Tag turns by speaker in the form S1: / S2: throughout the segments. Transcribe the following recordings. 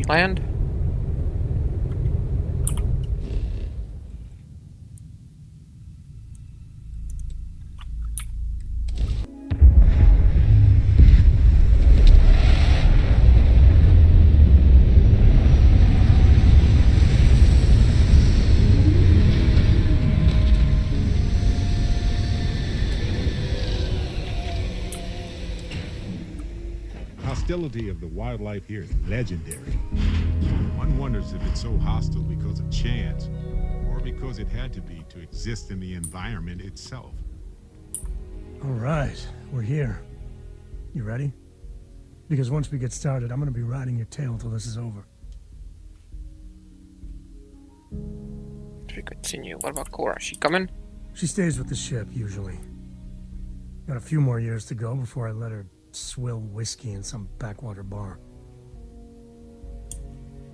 S1: we land?
S2: Hostility of the wildlife here is legendary. One wonders if it's so hostile because of chance, or because it had to be to exist in the environment itself.
S3: All right, we're here. You ready? Because once we get started, I'm gonna be riding your tail till this is over.
S1: We continue. What about Cora? She coming?
S3: She stays with the ship, usually. Got a few more years to go before I let her swill whiskey in some backwater bar.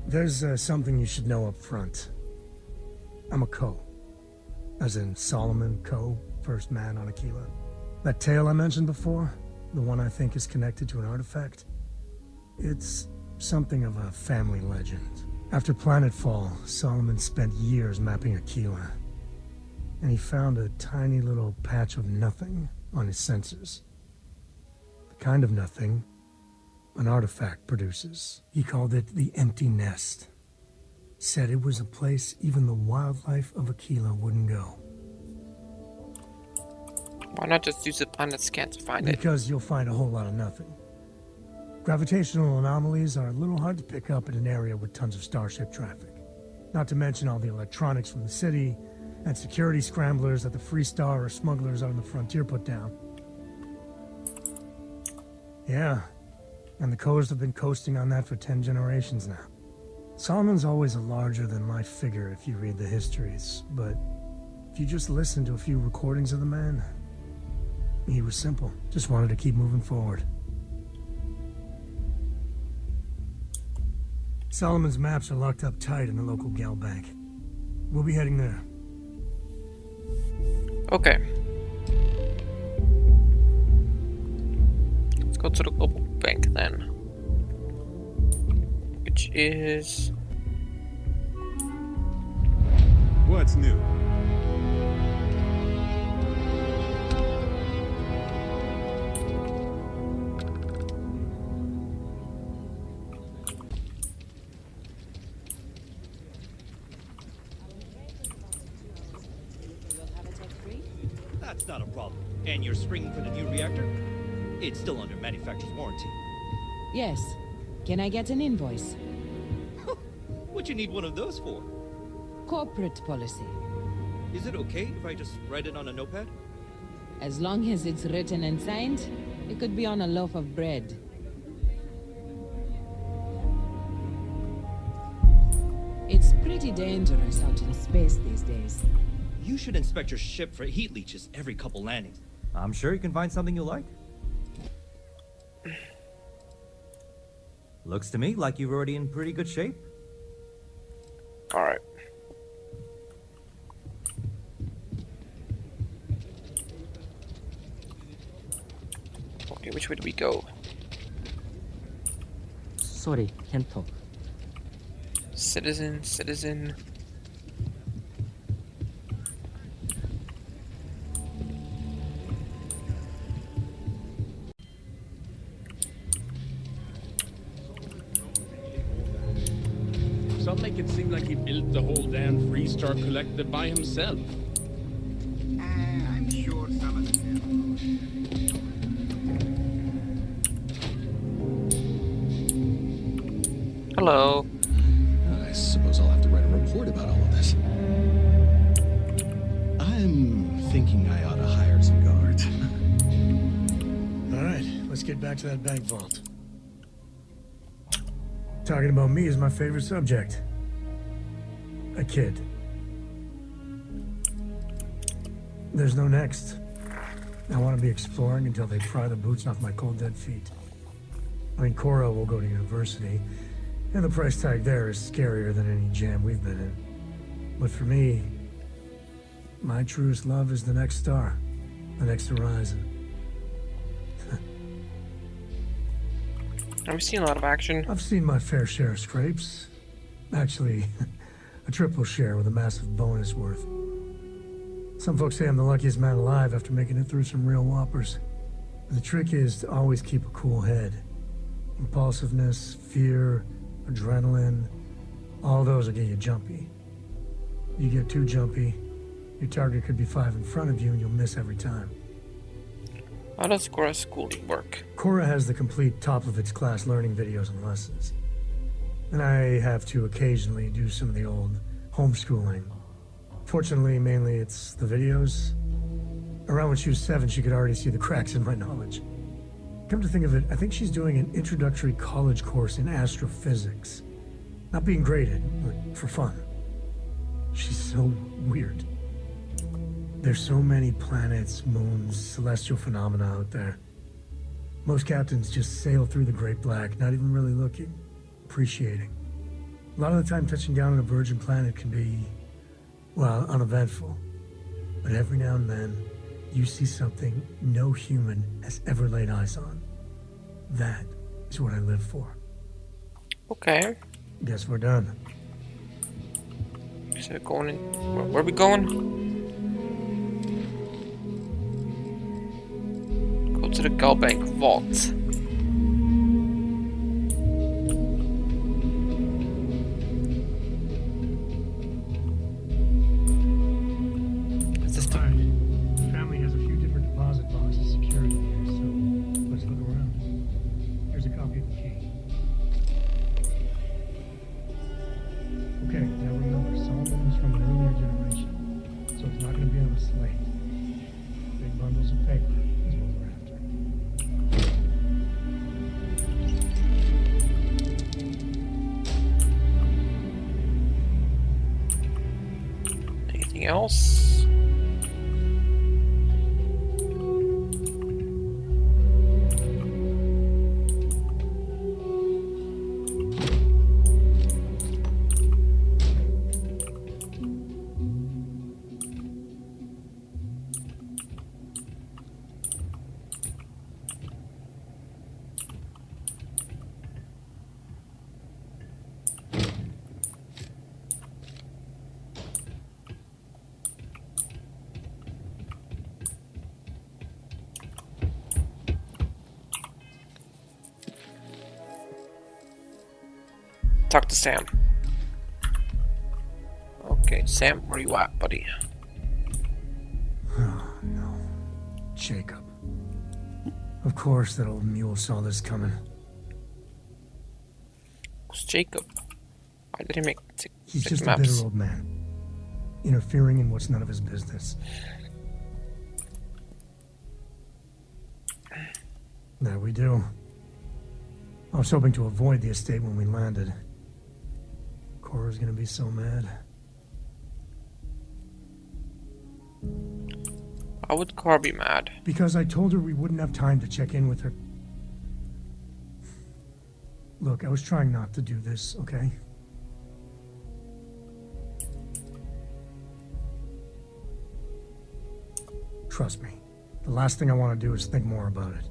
S3: There's something you should know up front. I'm a Co. As in Solomon Co., first man on Aquila. That tale I mentioned before, the one I think is connected to an artifact, it's something of a family legend. After planetfall, Solomon spent years mapping Aquila, and he found a tiny little patch of nothing on his sensors. Kind of nothing an artifact produces. He called it the Empty Nest. Said it was a place even the wildlife of Aquila wouldn't go.
S1: Why not just use the planet scan to find it?
S3: Because you'll find a whole lot of nothing. Gravitational anomalies are a little hard to pick up in an area with tons of starship traffic. Not to mention all the electronics from the city and security scramblers that the Free Star or smugglers out on the frontier put down. Yeah, and the Coes have been coasting on that for 10 generations now. Solomon's always a larger-than-life figure if you read the histories, but if you just listen to a few recordings of the man, he was simple. Just wanted to keep moving forward. Solomon's maps are locked up tight in the local gal bank. We'll be heading there.
S1: Okay. Go to the global bank then, which is
S2: What's new?
S4: That's not a problem. And you're springing for the new reactor? It's still under manufacturer's warranty.
S5: Yes. Can I get an invoice?
S4: What you need one of those for?
S5: Corporate policy.
S4: Is it okay if I just write it on a notepad?
S5: As long as it's written and signed, it could be on a loaf of bread. It's pretty dangerous out in space these days.
S4: You should inspect your ship for heat leeches every couple landings. I'm sure you can find something you like. Looks to me like you're already in pretty good shape.
S1: alright. Okay, which way do we go?
S6: Sorry, can't talk.
S1: Citizen.
S7: Some make it seem like he built the whole damn Free Star Collective by himself.
S2: I'm sure some of them
S1: Hello.
S8: I suppose I'll have to write a report about all of this. I'm thinking I ought to hire some guards.
S3: All right, let's get back to that bank vault. Talking about me is my favorite subject. A kid. There's no next. I want to be exploring until they pry the boots off my cold dead feet. I mean, Cora will go to university, and the price tag there is scarier than any jam we've been in. But for me, my truest love is the next star, the next horizon.
S1: I've seen a lot of action.
S3: I've seen my fair share of scrapes. Actually, a triple share with a massive bonus worth. Some folks say I'm the luckiest man alive after making it through some real whoppers. The trick is to always keep a cool head. Impulsiveness, fear, adrenaline, all those will get you jumpy. You get too jumpy, your target could be 5 in front of you and you'll miss every time.
S1: How does Cora schooling work?
S3: Cora has the complete top-of-its-class learning videos and lessons. And I have to occasionally do some of the old homeschooling. Fortunately, mainly it's the videos. Around when she was 7, she could already see the cracks in my knowledge. Come to think of it, I think she's doing an introductory college course in astrophysics. Not being graded, but for fun. She's so weird. There's so many planets, moons, celestial phenomena out there. Most captains just sail through the Great Black, not even really looking, appreciating. A lot of the time touching down on a virgin planet can be, well, uneventful. But every now and then, you see something no human has ever laid eyes on. That is what I live for.
S1: Okay.
S3: Guess we're done.
S1: So we're going in. Where are we going? Go to the Galbank Vault. Is this the...
S3: The family has a few different deposit boxes secured in here, so let's look around. Here's a copy of the key. Okay, now remember, Solomon was from an earlier generation, so it's not going to be on a slate. Big bundles of paper is what we're after.
S1: Anything else? Talk to Sam. Okay, Sam, where you at, buddy?
S3: Oh, no. Jacob. Of course that old mule saw this coming.
S1: Who's Jacob? Why did he make
S3: He's
S1: six
S3: just
S1: maps?
S3: a bitter old man. Interfering in what's none of his business. There we do. I was hoping to avoid the estate when we landed. Cora's gonna be so mad.
S1: Why would Cora be mad?
S3: Because I told her we wouldn't have time to check in with her. Look, I was trying not to do this, okay? Trust me. The last thing I want to do is think more about it.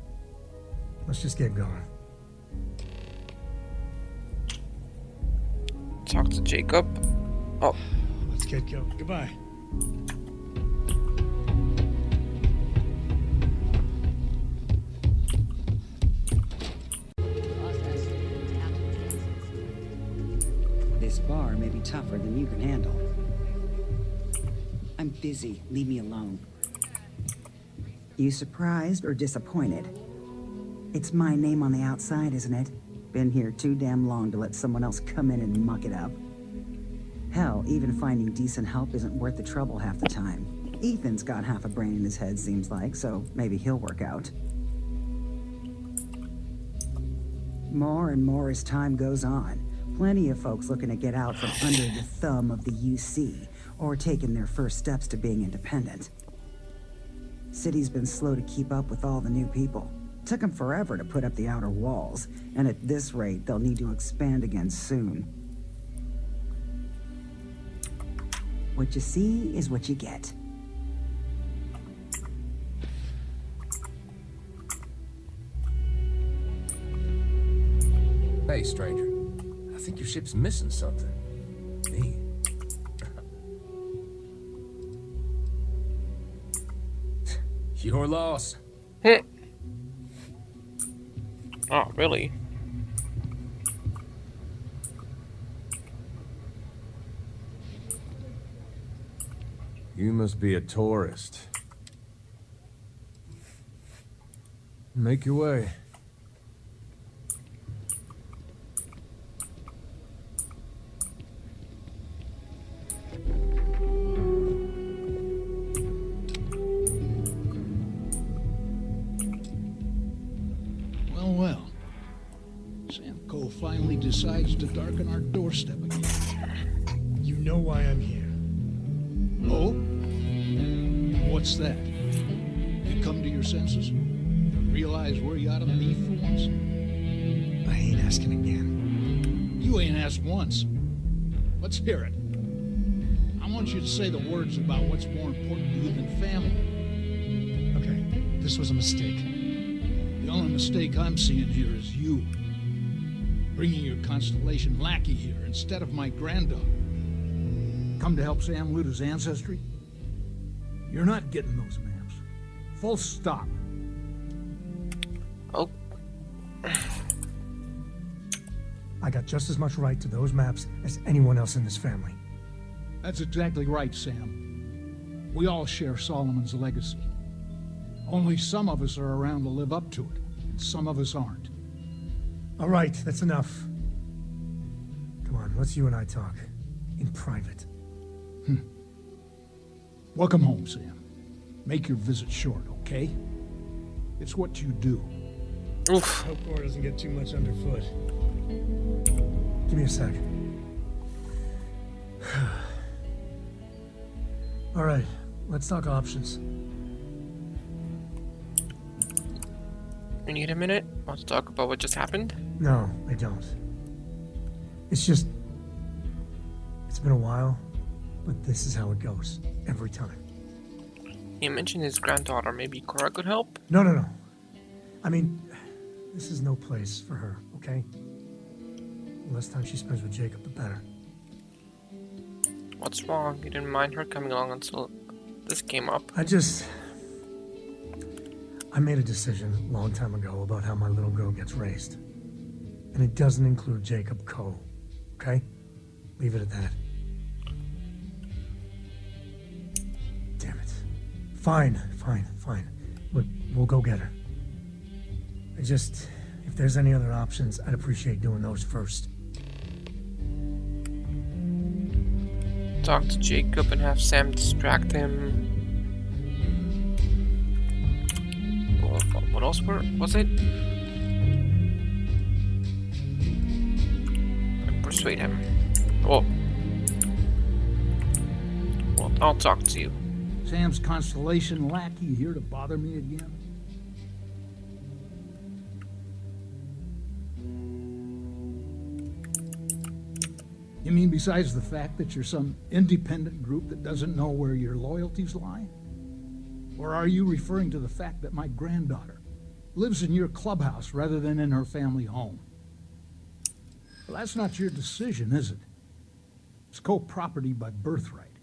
S3: Let's just get going.
S1: Talk to Jacob. Oh,
S3: Let's get going. Goodbye.
S6: This bar may be tougher than you can handle. I'm busy. Leave me alone. You surprised or disappointed? It's my name on the outside, isn't it? Been here too damn long to let someone else come in and muck it up. Hell, even finding decent help isn't worth the trouble half the time. Ethan's got half a brain in his head, seems like, so maybe he'll work out. More and more as time goes on. Plenty of folks looking to get out from under the thumb of the UC, or taking their first steps to being independent. City's been slow to keep up with all the new people. Took them forever to put up the outer walls, and at this rate, they'll need to expand again soon. What you see is what you get.
S9: Hey, stranger. I think your ship's missing something. Me? Your loss.
S1: Oh, really?
S9: You must be a tourist. Make your way.
S10: Well, well. Sam Cole finally decides to darken our doorstep again.
S3: You know why I'm here.
S10: Oh? What's that? You come to your senses? Realize where you ought to be for once?
S3: I ain't asking again.
S10: You ain't asked once. Let's hear it. I want you to say the words about what's more important to you than family.
S3: Okay, this was a mistake.
S10: The only mistake I'm seeing here is you. Bringing your Constellation lackey here instead of my granddaughter. Come to help Sam loot his ancestry? You're not getting those maps. Full stop.
S1: Oh,
S3: I got just as much right to those maps as anyone else in this family.
S10: That's exactly right, Sam. We all share Solomon's legacy. Only some of us are around to live up to it, and some of us aren't.
S3: All right, that's enough. Come on, let's you and I talk. In private.
S10: Welcome home, Sam. Make your visit short, okay? It's what you do.
S1: oof.
S3: Hope Gore doesn't get too much underfoot. Give me a sec. All right, let's talk options.
S1: You need a minute? Want to talk about what just happened?
S3: No, I don't. It's just... It's been a while, but this is how it goes. Every time.
S1: He mentioned his granddaughter. Maybe Cora could help?
S3: No. I mean, this is no place for her, okay? The less time she spends with Jacob, the better.
S1: What's wrong? You didn't mind her coming along until this came up.
S3: I made a decision a long time ago about how my little girl gets raised. And it doesn't include Jacob Coe, okay? Leave it at that. Damn it. Fine. Look, we'll go get her. If there's any other options, I'd appreciate doing those first.
S1: Talk to Jacob and have Sam distract him. What else was it? Persuade him. Oh. Well, I'll talk to you.
S10: Sam's Constellation lackey here to bother me again? You mean besides the fact that you're some independent group that doesn't know where your loyalties lie? Or are you referring to the fact that my granddaughter lives in your clubhouse rather than in her family home? Well, that's not your decision, is it? It's co-property by birthright.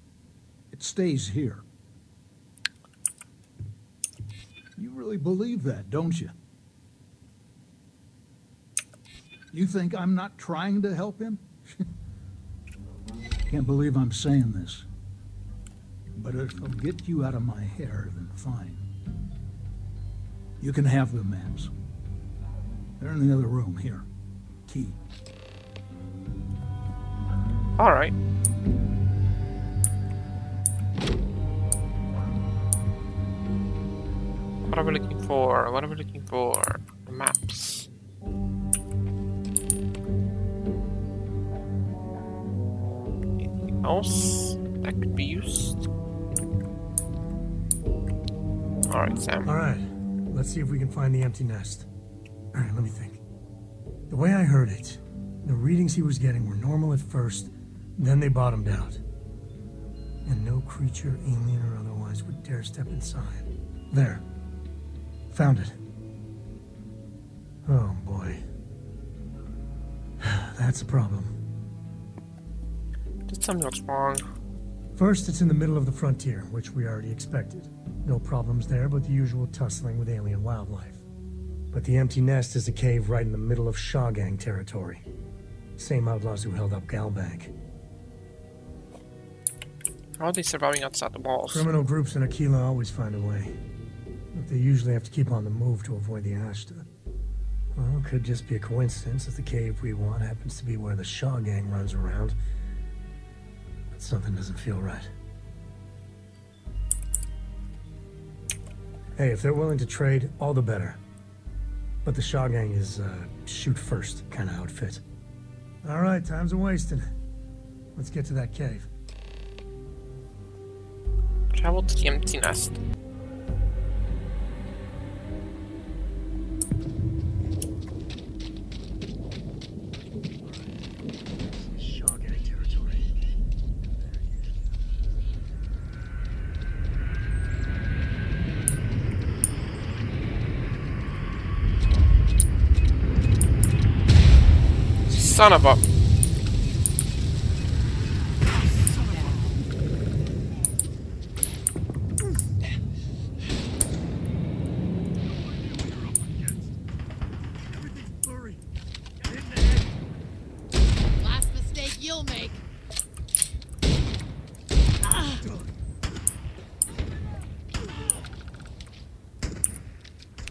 S10: It stays here. You really believe that, don't you? You think I'm not trying to help him? Can't believe I'm saying this. But if it'll get you out of my hair, then fine. You can have the maps. They're in the other room, here. Key.
S1: Alright. What are we looking for? The maps. Anything else that could be used? Alright, Sam.
S3: All right, let's see if we can find the empty nest. All right, let me think. The way I heard it, the readings he was getting were normal at first, then they bottomed out. And no creature, alien or otherwise, would dare step inside. There. Found it. Oh, boy. That's a problem.
S1: Did something looks wrong.
S3: First, it's in the middle of the frontier, which we already expected. No problems there, but the usual tussling with alien wildlife. But the empty nest is a cave right in the middle of Shaw Gang territory. Same outlaws who held up Galbank.
S1: How are they surviving outside the walls?
S3: Criminal groups in Aquila always find a way. But they usually have to keep on the move to avoid the Ashta. Well, it could just be a coincidence if the cave we want happens to be where the Shaw Gang runs around. But something doesn't feel right. Hey, if they're willing to trade, all the better. But the Shaw Gang is shoot first kind of outfit. All right, time's a wasting. Let's get to that cave.
S1: Travel to the empty nest.
S3: Shaw Gang territory.
S1: Son of a...
S11: Last mistake you'll make.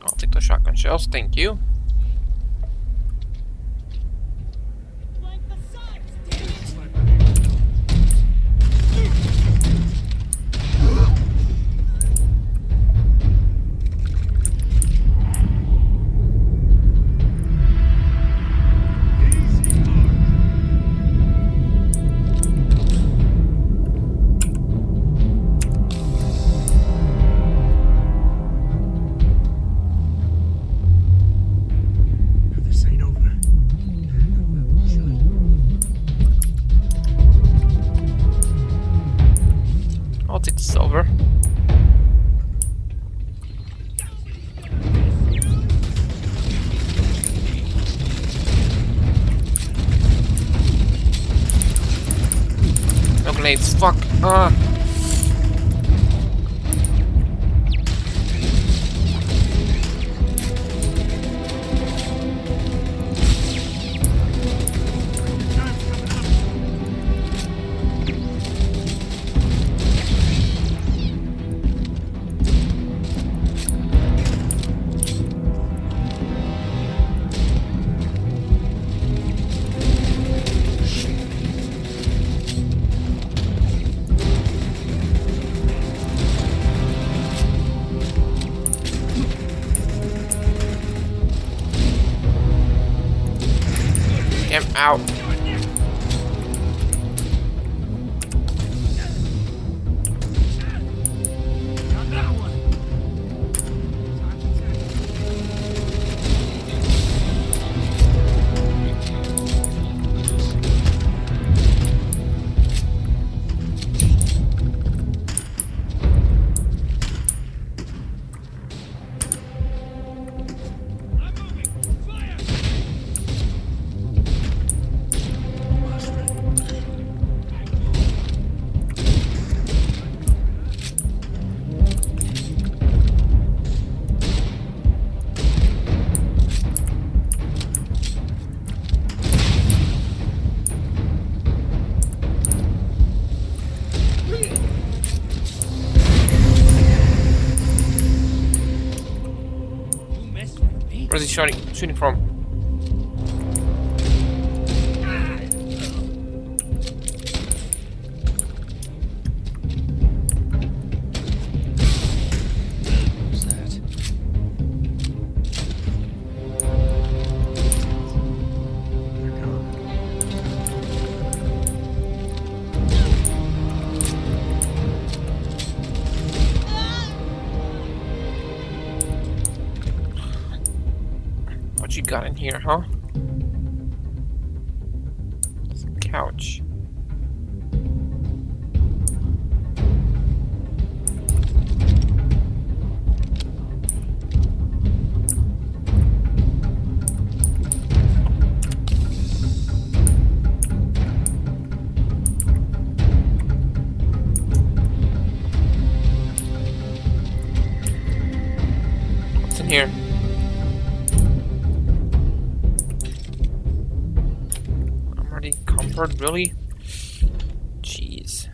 S1: I'll take the shotgun shells, thank you.
S11: Flank the sides, damn it!
S3: This ain't over.
S1: I'll take the silver. No grenades, fuck. Him out.
S11: You mess with me.
S1: Where's he shooting from?
S8: Who's that?
S3: They're gone.
S1: What you got in here, huh? Some couch. here. I'm already encumbered, really? Jeez.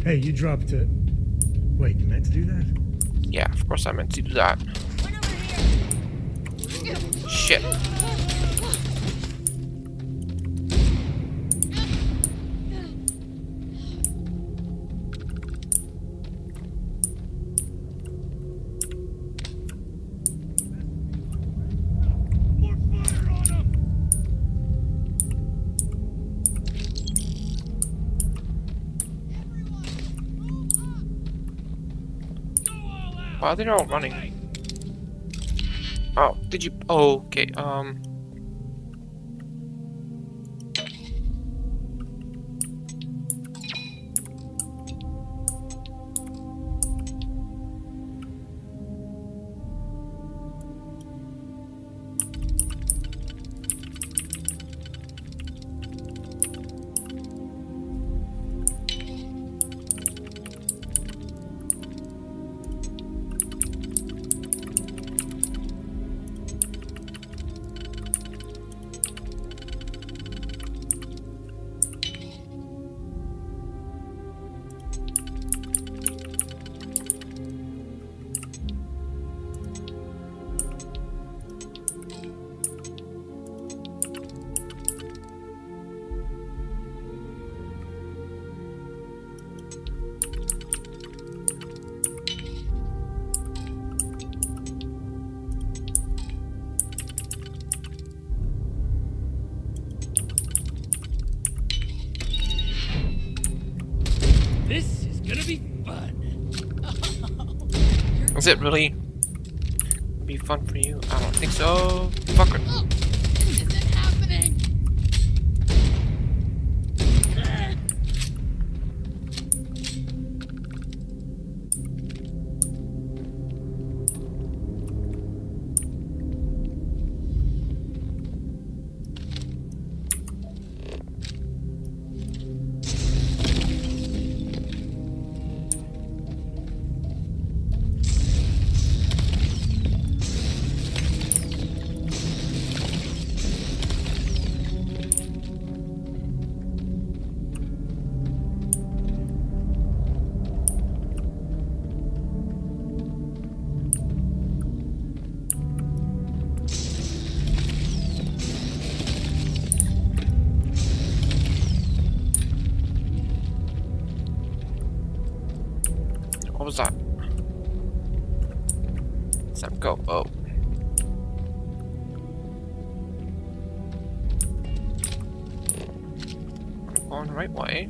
S3: Hey, you dropped it. Wait, you meant to do that?
S1: Yeah, of course I meant to do that. Shit. Why are they all running? Oh, did you? Oh, okay.
S11: This is gonna be fun.
S1: Is it really be fun for you? I don't think so. Fucker.
S11: Oh, is it happening?
S1: What was that? Sam, go. Oh. I'm going the right way.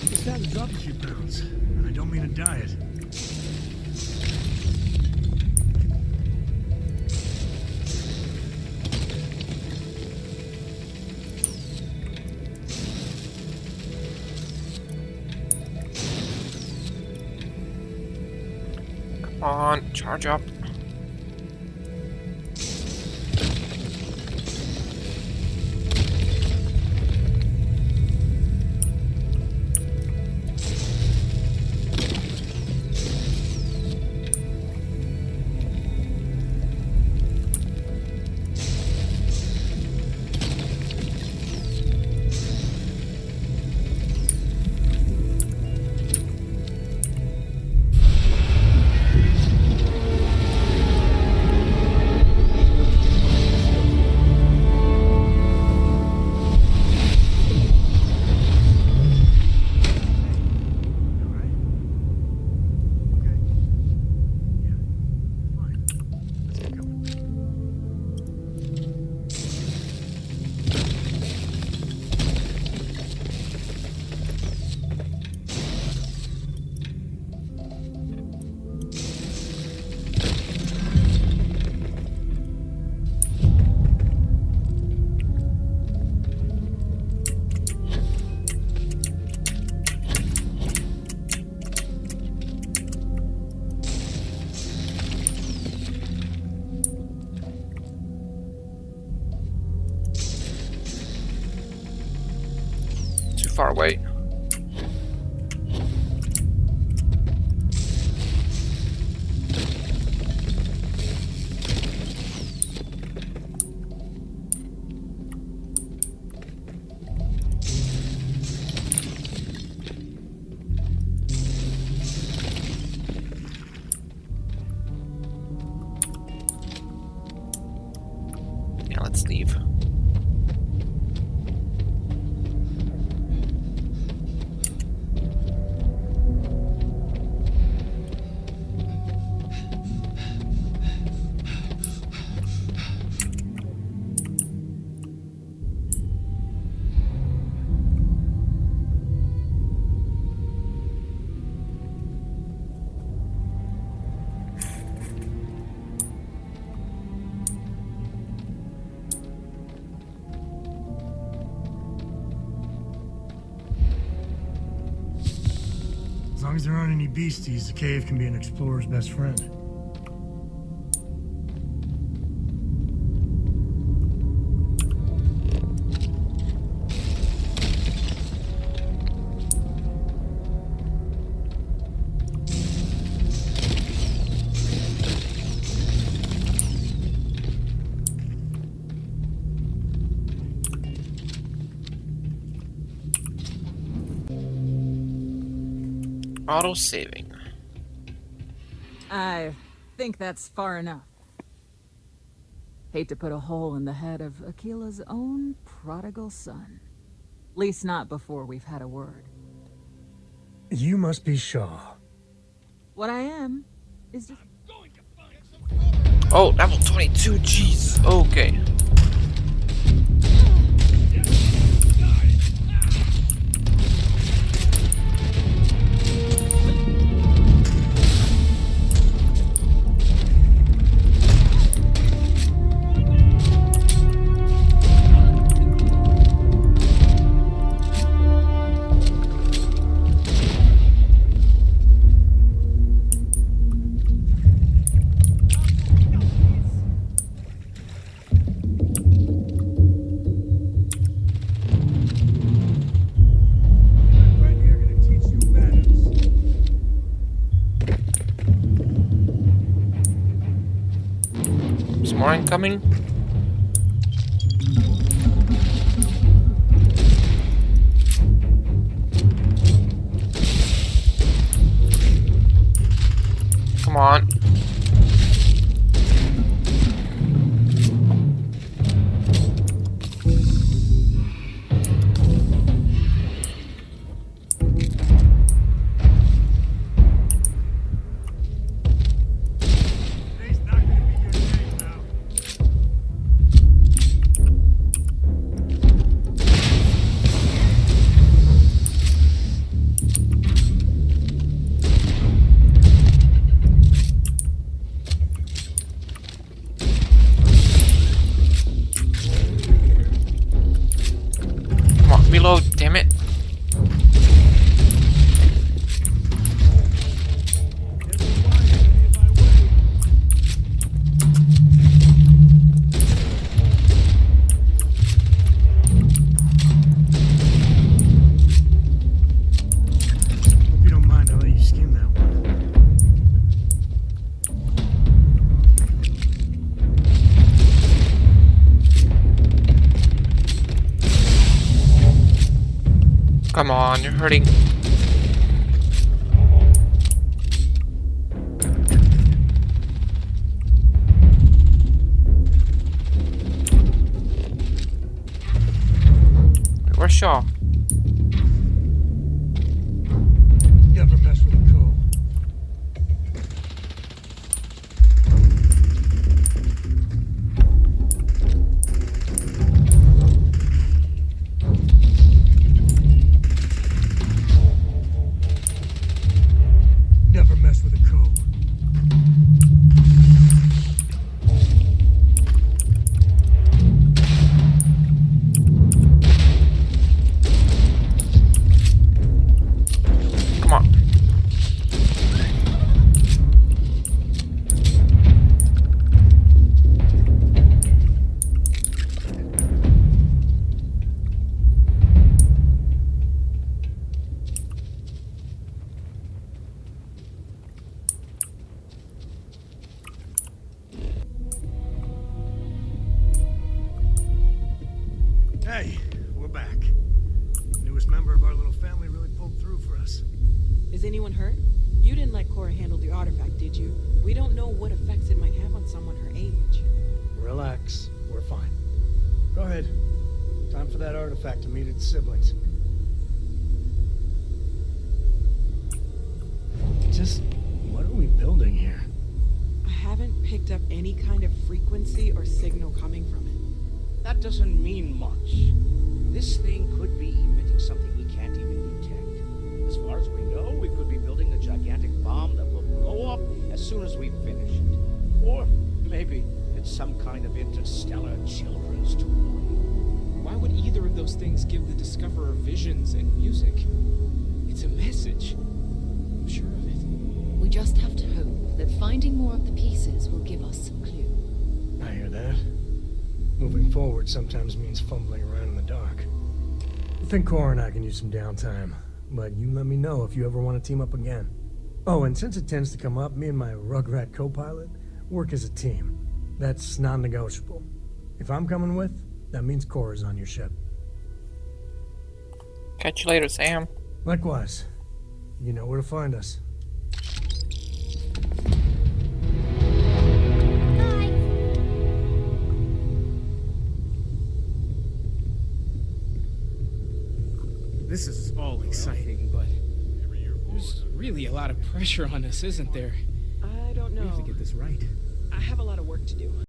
S3: Just had to drop a few pounds, and I don't mean a diet.
S1: Come on, charge up. far away. Yeah, let's leave.
S3: As long as there aren't any beasties, the cave can be an explorer's best friend.
S1: Auto saving.
S12: I think that's far enough. Hate to put a hole in the head of Akila's own prodigal son. Least not before we've had a word.
S3: You must be Shaw.
S12: What I am is just...
S1: Oh, level 22, jeez. Okay. Is more incoming? Come on. Reload, damn it.
S3: Hope you don't mind, I'll let you skim that one.
S1: Come on, you're hurting. Where's Shaw?
S3: Never mess with a code. Never mess with a code.
S13: us.
S14: Is anyone hurt? You didn't let Cora handle the artifact, did you? We don't know what effects it might have on someone her age.
S3: Relax. We're fine. Go ahead. Time for that artifact to meet its siblings. Just what are we building here?
S14: I haven't picked up any kind of frequency or signal coming from it.
S15: That doesn't mean much. This thing could be emitting something we can't even detect. As far as we know, we could be building a gigantic bomb that will blow up as soon as we finish it. Or maybe it's some kind of interstellar children's toy.
S1: Why would either of those things give the Discoverer visions and music? It's a message. I'm sure of it.
S16: We just have to hope that finding more of the pieces will give us some clue.
S3: I hear that. Moving forward sometimes means fumbling around in the dark. I think Cora and I can use some downtime, but you let me know if you ever want to team up again. Oh, and since it tends to come up, me and my Rugrat co-pilot work as a team. That's non-negotiable. If I'm coming with, that means Cora's on your ship.
S1: Catch you later, Sam.
S3: Likewise. You know where to find us.
S13: This is all exciting, but there's really a lot of pressure on us, isn't there?
S14: I don't know.
S13: We have to get this right.
S14: I have a lot of work to do.